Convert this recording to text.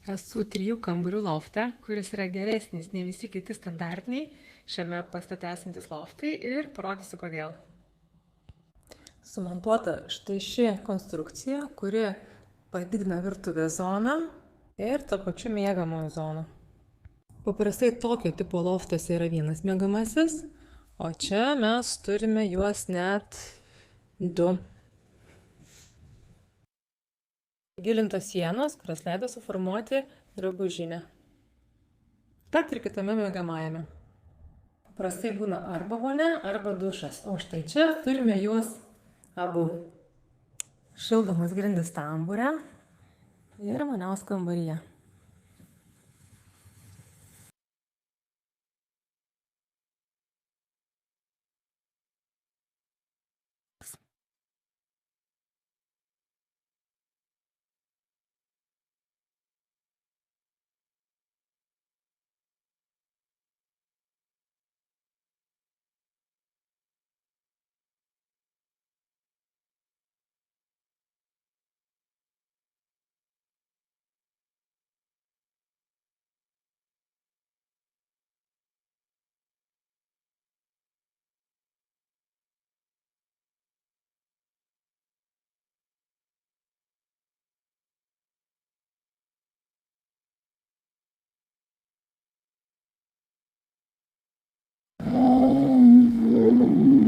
Esu 3 kambarių lofte, kuris yra geresnis nei visi kiti standartiniai šiame pastate esantis loftai ir parodysiu kodėl. Sumontuota štai ši konstrukcija, kuri padidina virtuvės zoną ir tuo pačiu miegamųjų zoną. Paprastai tokio tipo loftuose yra vienas miegamasis, o čia mes turime juos net 2. Gilintos sienos, kurios leido suformuoti drabužinę. Tad ir kitame miegamajame. Paprastai būna arba vonia, arba dušas. O štai čia turime juos abu. Šildomas grindis tambūre ir vonios kambaryje.